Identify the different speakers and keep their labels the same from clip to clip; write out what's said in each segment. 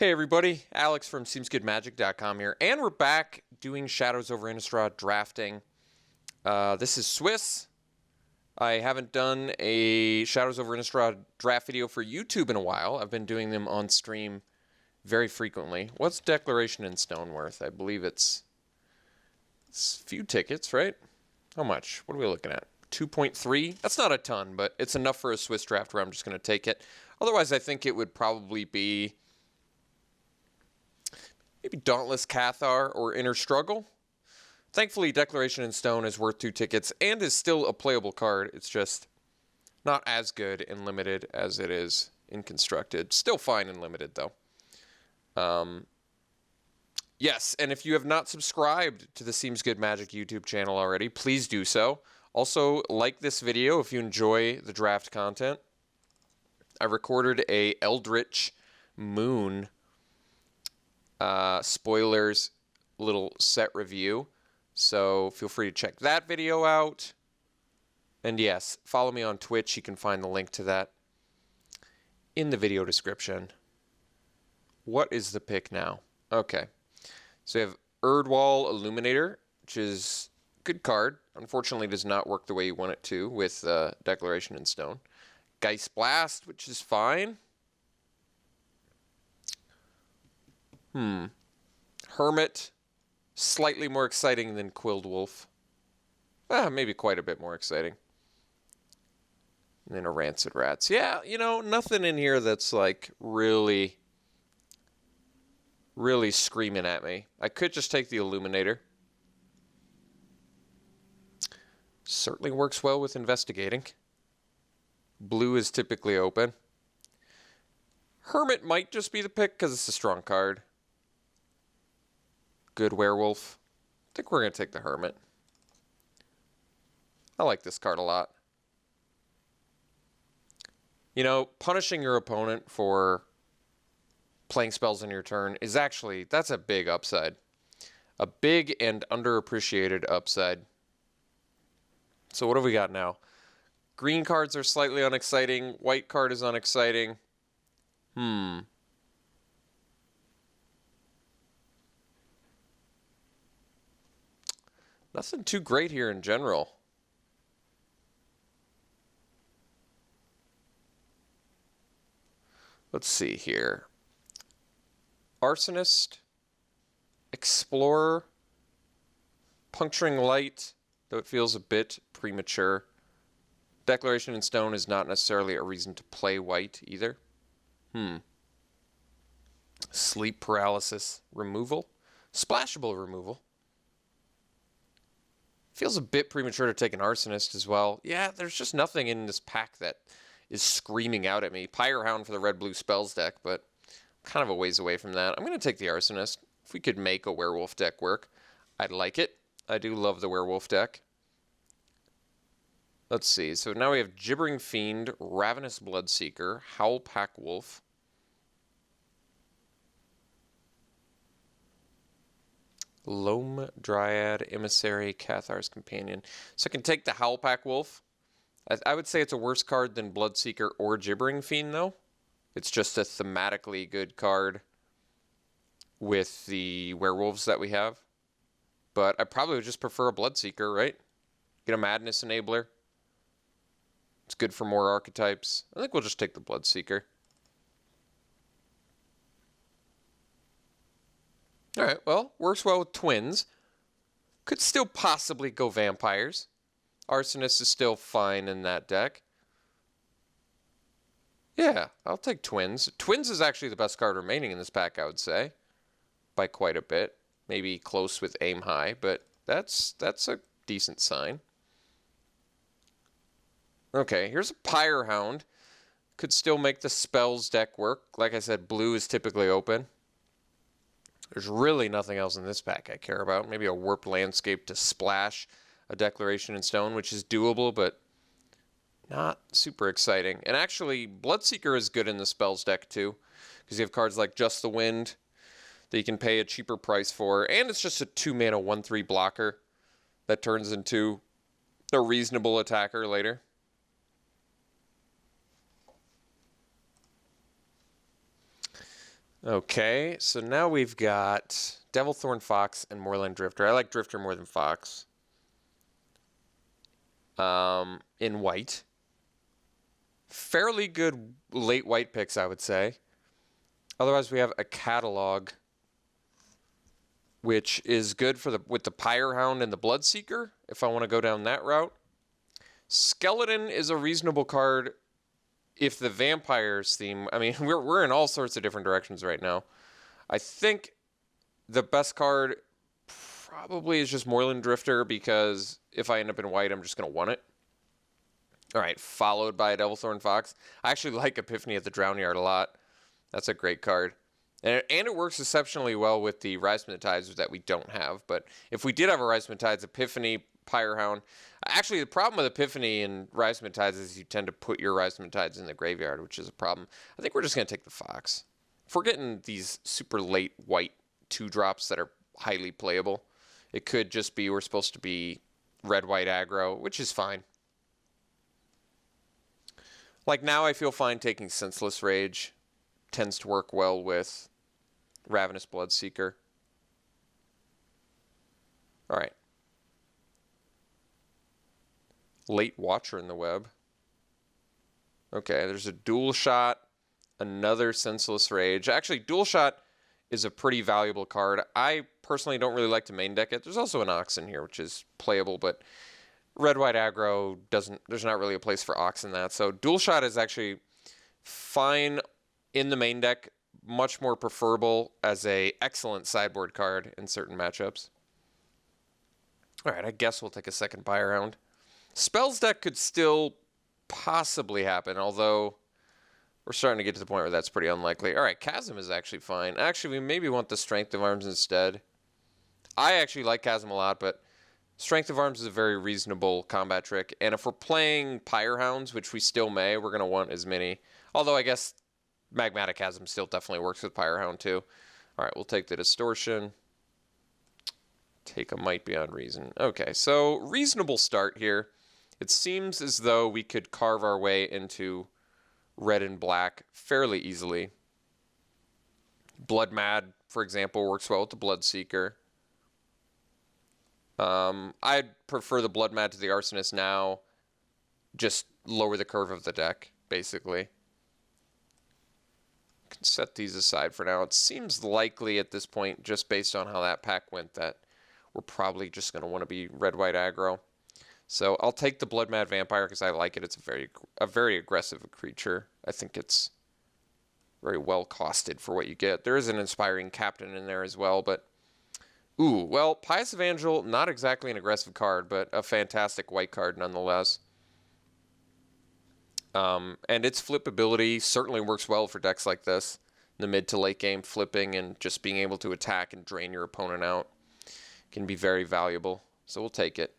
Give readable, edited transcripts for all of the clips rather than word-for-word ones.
Speaker 1: Hey everybody, Alex from SeemsGoodMagic.com here, and we're back doing Shadows Over Innistrad drafting. This is Swiss. I haven't done a Shadows Over Innistrad draft video for YouTube in a while. I've been doing them on stream very frequently. What's Declaration in Stone worth? I believe it's a few tickets, right? How much? What are we looking at? 2.3? That's not a ton, but it's enough for a Swiss draft where I'm just going to take it. Otherwise, I think it would probably be maybe Dauntless Cathar or Inner Struggle. Thankfully, Declaration in Stone is worth 2 tickets and is still a playable card. It's just not as good in Limited as it is in Constructed. Still fine in Limited, though. Yes, and if you have not subscribed to the Seems Good Magic YouTube channel already, please do so. Also, like this video if you enjoy the draft content. I recorded a Eldritch Moon spoilers little set review, so feel free to check that video out. And yes, follow me on Twitch. You can find the link to that in the video description. What is the pick now? Okay, so we have Erdwall Illuminator, which is a good card. Unfortunately, does not work the way you want it to with Declaration in Stone. Geist Blast, which is fine. Hermit, slightly more exciting than Quilled Wolf. Maybe quite a bit more exciting. And then a Rancid Rats. Yeah, you know, nothing in here that's like really screaming at me. I could just take the Illuminator. Certainly works well with investigating. Blue is typically open. Hermit might just be the pick because it's a strong card. Good Werewolf. I think we're going to take the Hermit. I like this card a lot. You know, punishing your opponent for playing spells on your turn is actually, that's a big upside. A big and underappreciated upside. So what have we got now? Green cards are slightly unexciting. White card is unexciting. Nothing too great here in general. Let's see here. Arsonist, Explorer, Puncturing Light, though it feels a bit premature. Declaration in Stone is not necessarily a reason to play white either. Sleep Paralysis Removal. Splashable Removal. Feels a bit premature to take an Arsonist as well. Yeah, there's just nothing in this pack that is screaming out at me. Pyrehound for the red-blue spells deck, but kind of a ways away from that. I'm going to take the Arsonist. If we could make a werewolf deck work, I'd like it. I do love the werewolf deck. Let's see. So now we have Gibbering Fiend, Ravenous Bloodseeker, Howlpack Wolf. Loam Dryad, Emissary, Cathar's Companion. So I can take the Howlpack Wolf. I would say it's a worse card than Bloodseeker or Gibbering Fiend, though. It's just a thematically good card with the werewolves that we have. But I probably would just prefer a Bloodseeker, right? Get a Madness Enabler. It's good for more archetypes. I think we'll just take the Bloodseeker. Alright, well, works well with Twins. Could still possibly go Vampires. Arsonist is still fine in that deck. Yeah, I'll take Twins. Twins is actually the best card remaining in this pack, I would say. By quite a bit. Maybe close with Aim High, but that's a decent sign. Okay, here's a Pyrehound. Could still make the spells deck work. Like I said, blue is typically open. There's really nothing else in this pack I care about. Maybe a Warped Landscape to splash a Declaration in Stone, which is doable, but not super exciting. And actually, Bloodseeker is good in the spells deck, too, because you have cards like Just the Wind that you can pay a cheaper price for, and it's just a 2-mana 1/3 blocker that turns into a reasonable attacker later. Okay, so now we've got Devilthorn Fox and Moorland Drifter. I like Drifter more than Fox. In white. Fairly good late white picks, I would say. Otherwise, we have a Catalog, which is good for with the Pyrehound and the Bloodseeker, if I want to go down that route. Skeleton is a reasonable card if the Vampires theme... I mean, we're in all sorts of different directions right now. I think the best card probably is just Moorland Drifter, because if I end up in white, I'm just going to want it. All right, followed by Devilthorn Fox. I actually like Epiphany at the Drown Yard a lot. That's a great card. And it works exceptionally well with the Rise from the Tides that we don't have. But if we did have a Rise from the Tides, Epiphany, Pyrehound... Actually, the problem with Epiphany and Rise from the Tides is you tend to put your Rise from the Tides in the graveyard, which is a problem. I think we're just going to take the Fox. If we're getting these super late white 2-drops that are highly playable, it could just be we're supposed to be red-white aggro, which is fine. Like now I feel fine taking Senseless Rage. Tends to work well with Ravenous Bloodseeker. All right. Late Watcher in the Web. Okay, there's a Dual Shot, another Senseless Rage. Actually, Dual Shot is a pretty valuable card. I personally don't really like to main deck it. There's also an Ox in here, which is playable, but red-white aggro doesn't... There's not really a place for Ox in that. So Dual Shot is actually fine in the main deck, much more preferable as a excellent sideboard card in certain matchups. All right, I guess we'll take a second buy around. Spells deck could still possibly happen, although we're starting to get to the point where that's pretty unlikely. All right, Chasm is actually fine. Actually, we maybe want the Strength of Arms instead. I actually like Chasm a lot, but Strength of Arms is a very reasonable combat trick. And if we're playing Pyrehounds, which we still may, we're going to want as many. Although I guess Magmatic Chasm still definitely works with Pyrehound too. All right, we'll take the Distortion. Take a Might Beyond Reason. Okay, so reasonable start here. It seems as though we could carve our way into red and black fairly easily. Blood Mad, for example, works well with the Bloodseeker. I'd prefer the Blood Mad to the Arsonist now. Just lower the curve of the deck, basically. Can set these aside for now. It seems likely at this point, just based on how that pack went, that we're probably just going to want to be red-white aggro. So I'll take the Blood Mad Vampire because I like it. It's a very aggressive creature. I think it's very well costed for what you get. There is an Inspiring Captain in there as well, but... Ooh, well, Pious Evangel, not exactly an aggressive card, but a fantastic white card nonetheless. And its flippability certainly works well for decks like this. In the mid to late game, flipping and just being able to attack and drain your opponent out can be very valuable. So we'll take it.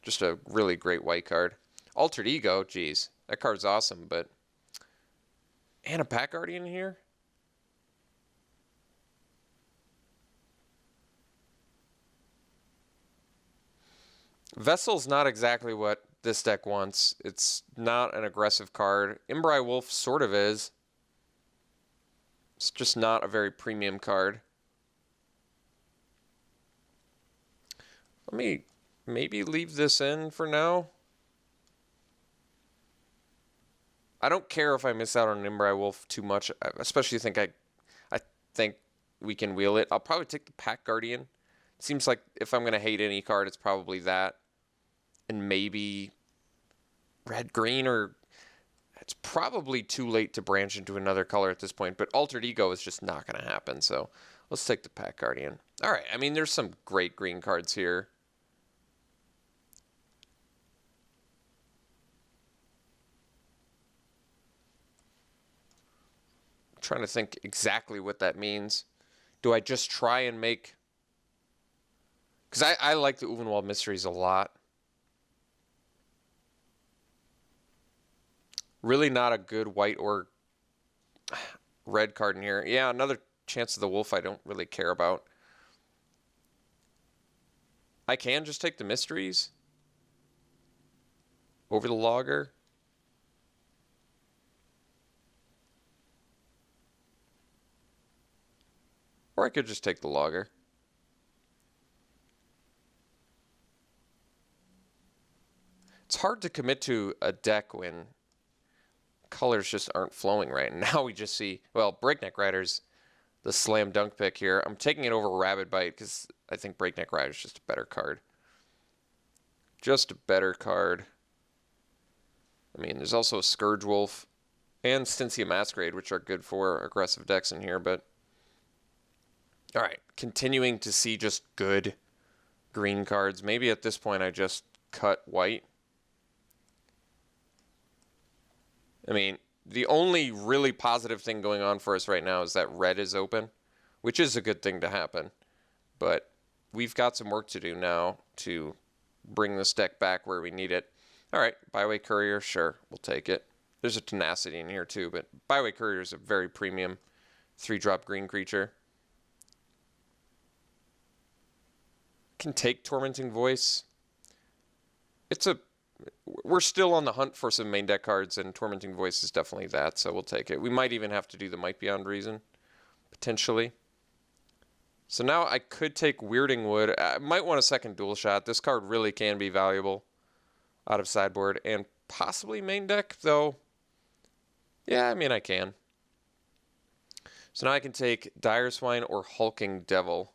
Speaker 1: Just a really great white card. Altered Ego, geez, that card's awesome, but... And a Pack Guardian here? Vessel's not exactly what this deck wants. It's not an aggressive card. Imbrai Wolf sort of is. It's just not a very premium card. Let me maybe leave this in for now. I don't care if I miss out on an Imbrai Wolf too much, especially I think we can wheel it. I'll probably take the Pack Guardian. Seems like if I'm going to hate any card, it's probably that. And maybe red-green, or it's probably too late to branch into another color at this point, but Altered Ego is just not going to happen, so let's take the Pack Guardian. All right, I mean, there's some great green cards here. I'm trying to think exactly what that means. Do I just try and make... Because I like the Uvenwald Mysteries a lot. Really not a good white or red card in here. Yeah, another Chance of the Wolf I don't really care about. I can just take the Mysteries over the Logger. Or I could just take the logger. It's hard to commit to a deck when colors just aren't flowing right. And now we just see, well, Breakneck Rider's the slam dunk pick here. I'm taking it over Rabid Bite because I think Breakneck Rider's just a better card. Just a better card. I mean, there's also a Scourge Wolf and Stincia Masquerade, which are good for aggressive decks in here, but all right, continuing to see just good green cards. Maybe at this point I just cut white. I mean, the only really positive thing going on for us right now is that red is open, which is a good thing to happen. But we've got some work to do now to bring this deck back where we need it. All right, Byway Courier, sure, we'll take it. There's a Tenacity in here too, but Byway Courier is a very premium 3-drop green creature. Can take Tormenting Voice. We're still on the hunt for some main deck cards, and Tormenting Voice is definitely that, so we'll take it. We might even have to do the Might Beyond Reason, potentially. So now I could take Weirding Wood. I might want a second Dual Shot. This card really can be valuable out of sideboard, and possibly main deck, though. Yeah, I mean, I can. So now I can take Dire Swine or Hulking Devil.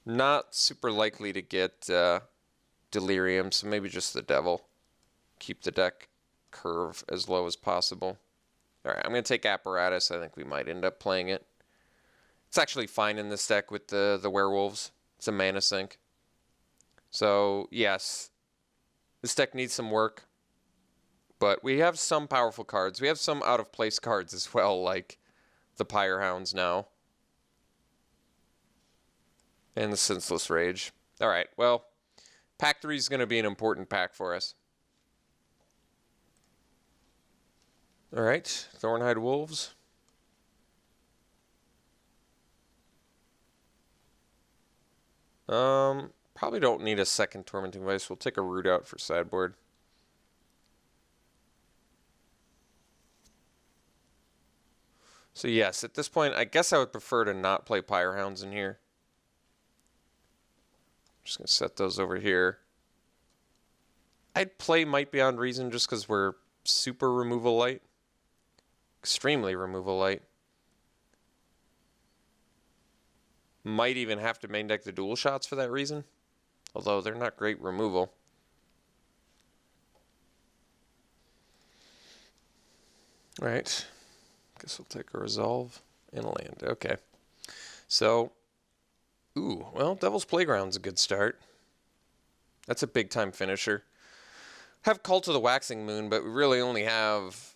Speaker 1: Not super likely to get Delirium, so maybe just the Devil. Keep the deck curve as low as possible. All right, I'm going to take Apparatus. I think we might end up playing it. It's actually fine in this deck with the Werewolves. It's a mana sink. So, yes, this deck needs some work. But we have some powerful cards. We have some out-of-place cards as well, like the Pyre Hounds now. And the Senseless Rage. All right, well, pack 3 is going to be an important pack for us. All right, Thornhide Wolves. Probably don't need a second Tormenting Voice. We'll take a Root out for sideboard. So yes, at this point, I guess I would prefer to not play Pyre Hounds in here. Just going to set those over here. I'd play Might Beyond Reason just because we're super removal light. Extremely removal light. Might even have to main deck the Dual Shots for that reason. Although they're not great removal. Alright. Guess we'll take a Resolve and a land. Okay. So, ooh, well, Devil's Playground's a good start. That's a big-time finisher. Have Cult of the Waxing Moon, but we really only have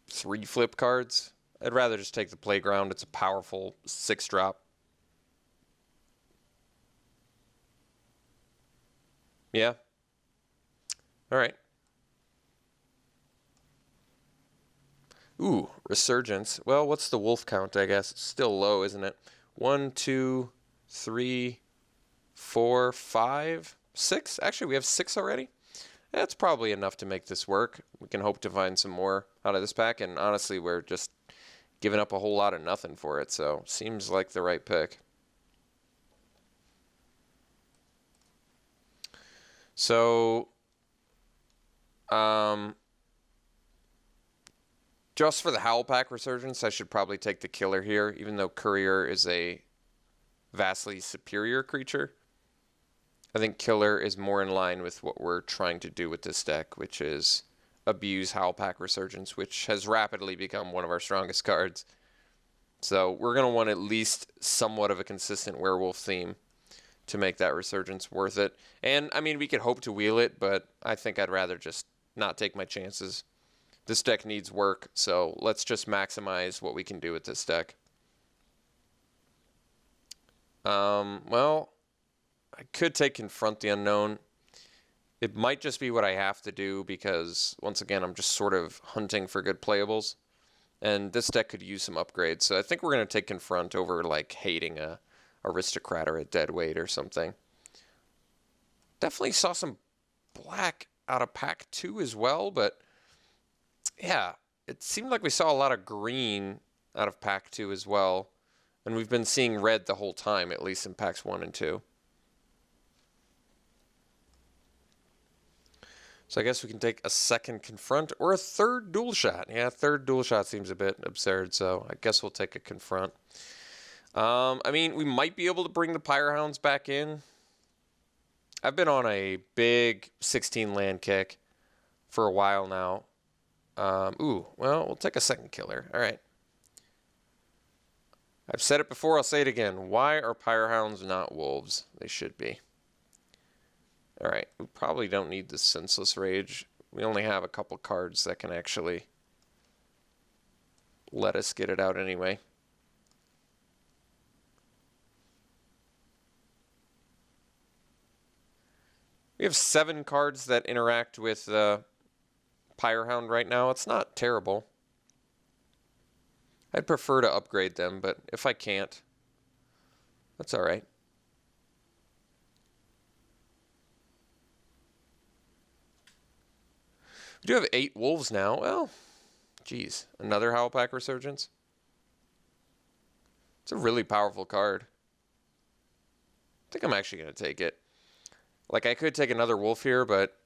Speaker 1: 3 flip cards. I'd rather just take the Playground. It's a powerful 6-drop. Yeah. All right. Ooh, Resurgence. Well, what's the wolf count, I guess? It's still low, isn't it? 1, 2, 3, 4, 5, 6? Actually, we have 6 already? That's probably enough to make this work. We can hope to find some more out of this pack, and honestly, we're just giving up a whole lot of nothing for it, so seems like the right pick. So, just for the Howl Pack Resurgence, I should probably take the Killer here, even though Courier is a vastly superior creature. I think Killer is more in line with what we're trying to do with this deck, which is abuse Howl Pack Resurgence, which has rapidly become one of our strongest cards. So we're going to want at least somewhat of a consistent werewolf theme to make that Resurgence worth it. And, I mean, we could hope to wheel it, but I think I'd rather just not take my chances. This deck needs work, so let's just maximize what we can do with this deck. Well, I could take Confront the Unknown. It might just be what I have to do because, once again, I'm just sort of hunting for good playables. And this deck could use some upgrades, so I think we're going to take Confront over, like, hating a Aristocrat or a Deadweight or something. Definitely saw some black out of pack 2 as well, but yeah, it seemed like we saw a lot of green out of pack 2 as well. And we've been seeing red the whole time, at least in packs 1 and 2. So I guess we can take a second confront or a third dual shot. Yeah, third dual shot seems a bit absurd, so I guess we'll take a confront. I mean, we might be able to bring the Pyre Hounds back in. I've been on a big 16 land kick for a while now. Well, we'll take a second killer. All right. I've said it before, I'll say it again. Why are Pyre Hounds not wolves? They should be. All right, we probably don't need the Senseless Rage. We only have a couple cards that can actually let us get it out anyway. We have 7 cards that interact with Pyre Hound right now. It's not terrible. I'd prefer to upgrade them, but if I can't, that's all right. We do have 8 wolves now. Well, geez, another Howlpack Resurgence. It's a really powerful card. I think I'm actually going to take it. Like, I could take another wolf here, but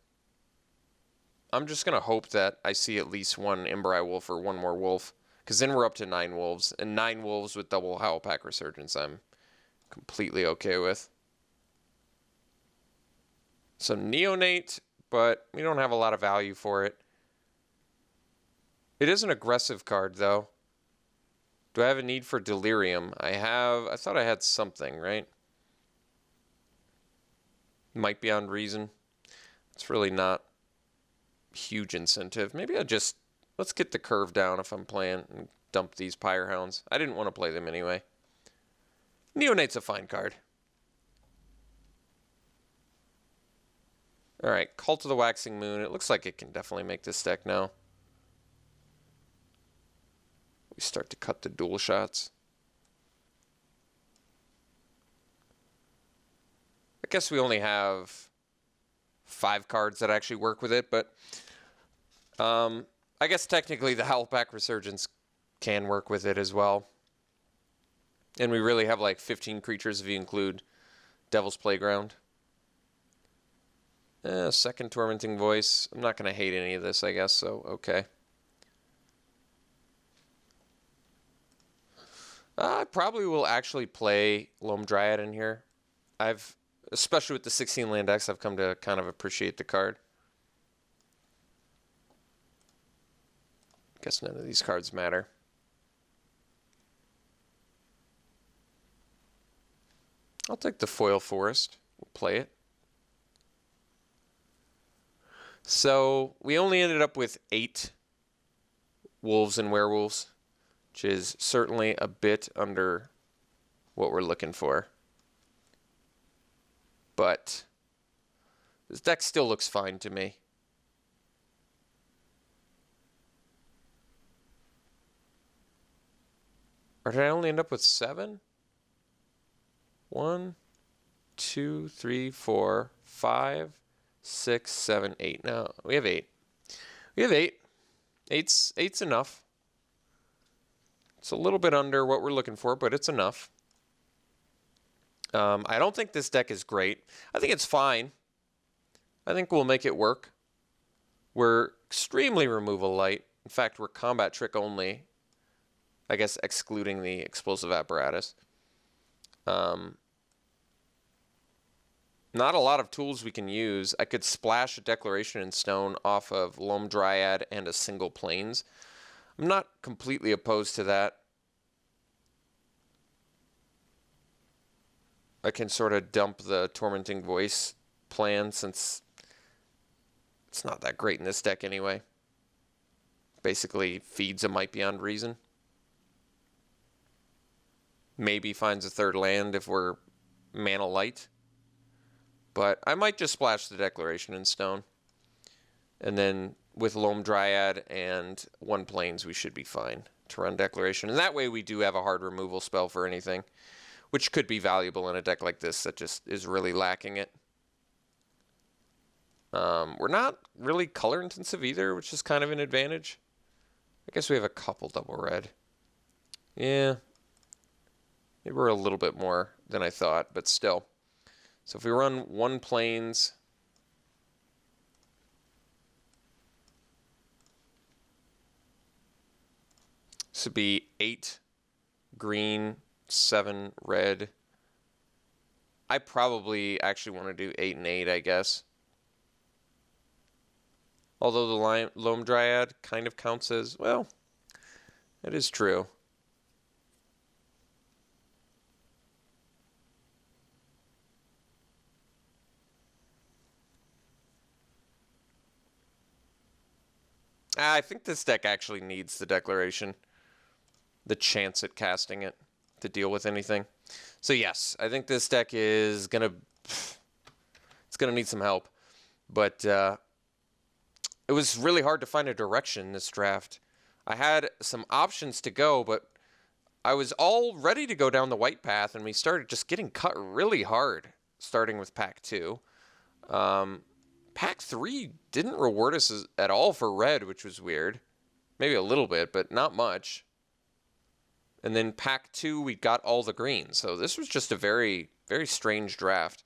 Speaker 1: I'm just going to hope that I see at least one Ember Wolf or one more wolf. Because then we're up to 9 wolves. And 9 wolves with double Howlpack Resurgence I'm completely okay with. So Neonate, but we don't have a lot of value for it. It is an aggressive card, though. Do I have a need for Delirium? I thought I had something, right? Might be on Reason. It's really not huge incentive. Maybe let's get the curve down if I'm playing and dump these Pyre Hounds. I didn't want to play them anyway. Neonate's a fine card. Alright, Cult of the Waxing Moon. It looks like it can definitely make this deck now. We start to cut the dual shots. I guess we only have 5 cards that actually work with it, but I guess technically the Howlpack Resurgence can work with it as well. And we really have like 15 creatures if you include Devil's Playground. Second Tormenting Voice. I'm not going to hate any of this, I guess, so okay. I probably will actually play Loam Dryad in here. Especially with the 16 land decks, I've come to kind of appreciate the card. Guess none of these cards matter. I'll take the Foil Forest. We'll play it. So we only ended up with 8 wolves and werewolves, which is certainly a bit under what we're looking for. But this deck still looks fine to me. Or did I only end up with 7? 1, 2, 3, 4, 5, 6, 7, 8. No, we have 8. We have 8. Eight's enough. It's a little bit under what we're looking for, but it's enough. I don't think this deck is great. I think it's fine. I think we'll make it work. We're extremely removal light. In fact, we're combat trick only. I guess excluding the explosive apparatus. Not a lot of tools we can use. I could splash a Declaration in Stone off of Loam Dryad and a single Plains. I'm not completely opposed to that. I can sort of dump the Tormenting Voice plan since it's not that great in this deck anyway. Basically feeds a Might Beyond Reason. Maybe finds a third land if we're mana light. But I might just splash the Declaration in Stone. And then with Loam Dryad and 1 Plains, we should be fine to run Declaration. And that way we do have a hard removal spell for anything, which could be valuable in a deck like this that just is really lacking it. We're not really color intensive either, which is kind of an advantage. I guess we have a couple double red. Yeah. Maybe we're a little bit more than I thought, but still. So if we run 1 plains, this would be 8 green, 7 red. I probably actually want to do 8 and 8, I guess. Although the Loam Dryad kind of counts as, well, it is true. I think this deck actually needs the Declaration. The chance at casting it to deal with anything. So yes, I think this deck is gonna need some help. But it was really hard to find a direction this draft. I had some options to go, but I was all ready to go down the white path, and we started just getting cut really hard, starting with pack 2. Pack 3 didn't reward us at all for red, which was weird. Maybe a little bit, but not much. And then pack 2, we got all the green. So this was just a very, very strange draft.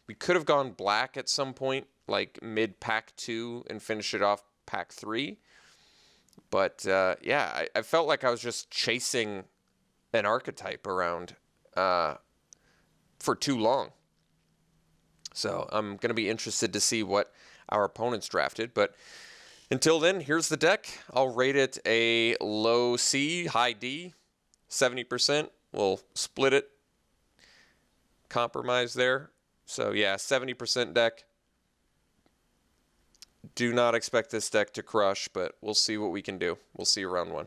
Speaker 1: We could have gone black at some point, like mid pack 2, and finished it off pack 3. But yeah, I felt like I was just chasing an archetype around for too long. So I'm going to be interested to see what our opponents drafted. But until then, here's the deck. I'll rate it a low C, high D, 70%. We'll split it. Compromise there. So yeah, 70% deck. Do not expect this deck to crush, but we'll see what we can do. We'll see you round 1.